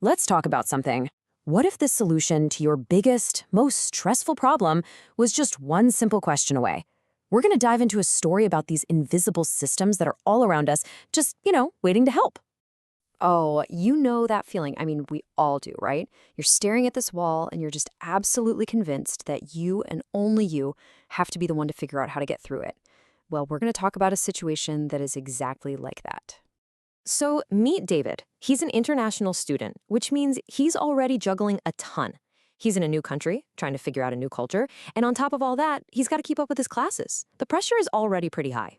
Let's talk about something. What if the solution to your biggest, most stressful problem was just one simple question away? We're going to dive into a story about these invisible systems that are all around us, just, waiting to help. Oh, you know that feeling. I mean, we all do, right? You're staring at this wall and you're just absolutely convinced that you and only you have to be the one to figure out how to get through it. Well, we're going to talk about a situation that is exactly like that. So, meet David. He's an international student, which means he's already juggling a ton. He's in a new country, trying to figure out a new culture, and on top of all that, he's got to keep up with his classes. The pressure is already pretty high.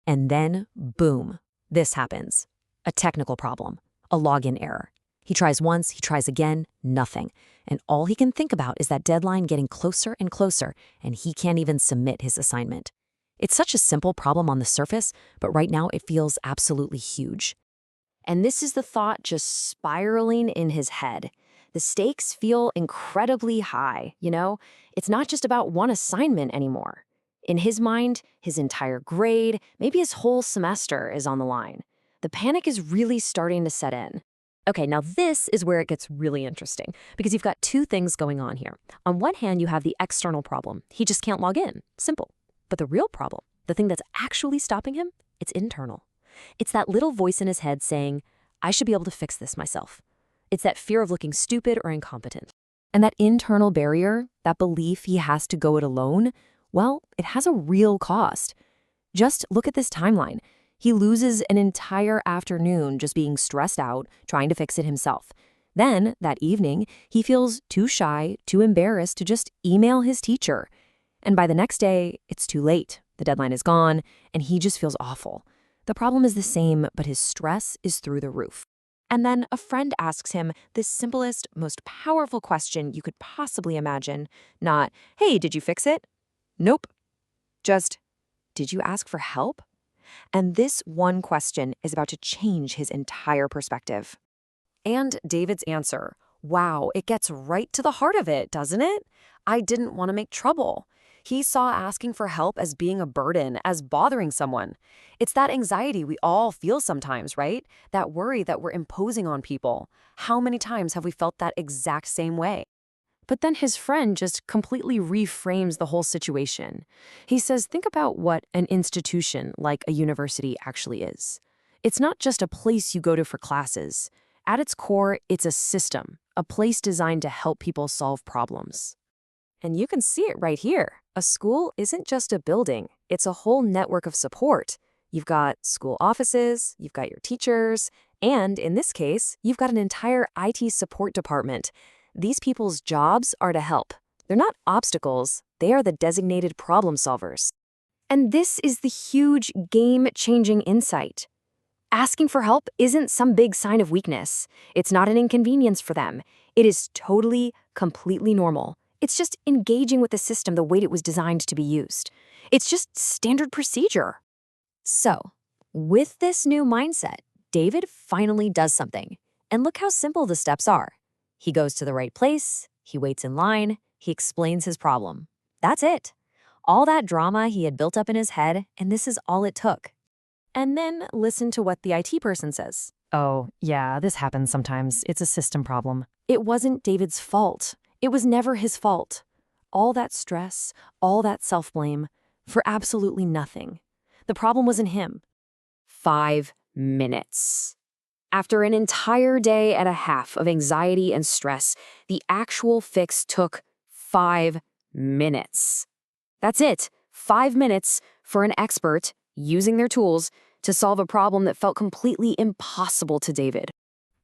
And then, boom, this happens. A technical problem, a login error. He tries once, he tries again, nothing. And all he can think about is that deadline getting closer and closer, and he can't even submit his assignment. It's such a simple problem on the surface, but right now it feels absolutely huge. And this is the thought just spiraling in his head. The stakes feel incredibly high, It's not just about one assignment anymore. In his mind, his entire grade, maybe his whole semester is on the line. The panic is really starting to set in. Okay, now this is where it gets really interesting, because you've got two things going on here. On one hand, you have the external problem. He just can't log in. Simple. But the real problem, the thing that's actually stopping him, it's internal. It's that little voice in his head saying, I should be able to fix this myself. It's that fear of looking stupid or incompetent. And that internal barrier, that belief he has to go it alone, well, it has a real cost. Just look at this timeline. He loses an entire afternoon just being stressed out, trying to fix it himself. Then, that evening, he feels too shy, too embarrassed to just email his teacher. And by the next day, it's too late. The deadline is gone, and he just feels awful. The problem is the same, but his stress is through the roof. And then a friend asks him the simplest, most powerful question you could possibly imagine. Not, hey, did you fix it? Nope. Just, did you ask for help? And this one question is about to change his entire perspective. And David's answer, wow, it gets right to the heart of it, doesn't it? I didn't want to make trouble. He saw asking for help as being a burden, as bothering someone. It's that anxiety we all feel sometimes, right? That worry that we're imposing on people. How many times have we felt that exact same way? But then his friend just completely reframes the whole situation. He says, think about what an institution like a university actually is. It's not just a place you go to for classes. At its core, it's a system, a place designed to help people solve problems. And you can see it right here. A school isn't just a building, it's a whole network of support. You've got school offices, you've got your teachers, and in this case, you've got an entire IT support department. These people's jobs are to help. They're not obstacles, they are the designated problem solvers. And this is the huge, game-changing insight. Asking for help isn't some big sign of weakness. It's not an inconvenience for them. It is totally, completely normal. It's just engaging with the system the way it was designed to be used. It's just standard procedure. So, with this new mindset, David finally does something. And look how simple the steps are. He goes to the right place, he waits in line, he explains his problem. That's it. All that drama he had built up in his head, and this is all it took. And then listen to what the IT person says. Oh, yeah, this happens sometimes. It's a system problem. It wasn't David's fault. It was never his fault. All that stress, all that self-blame, for absolutely nothing. The problem wasn't him. 5 minutes. After an entire day and a half of anxiety and stress, the actual fix took 5 minutes. That's it. 5 minutes for an expert, using their tools, to solve a problem that felt completely impossible to David.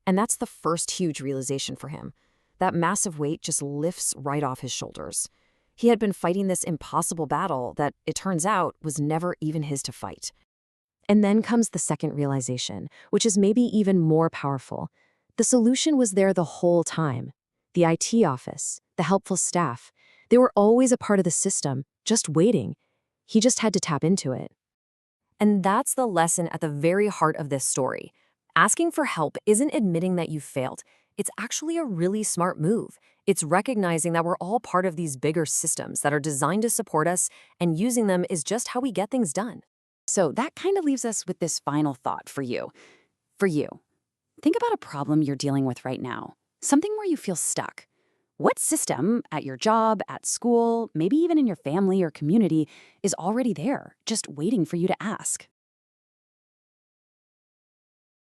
And that's the first huge realization for him. That massive weight just lifts right off his shoulders. He had been fighting this impossible battle that, it turns out, was never even his to fight. And then comes the second realization, which is maybe even more powerful. The solution was there the whole time. The IT office, the helpful staff, they were always a part of the system, just waiting. He just had to tap into it. And that's the lesson at the very heart of this story. Asking for help isn't admitting that you failed. It's actually a really smart move. It's recognizing that we're all part of these bigger systems that are designed to support us, and using them is just how we get things done. So that kind of leaves us with this final thought for you. Think about a problem you're dealing with right now, something where you feel stuck. What system at your job, at school, maybe even in your family or community is already there, just waiting for you to ask?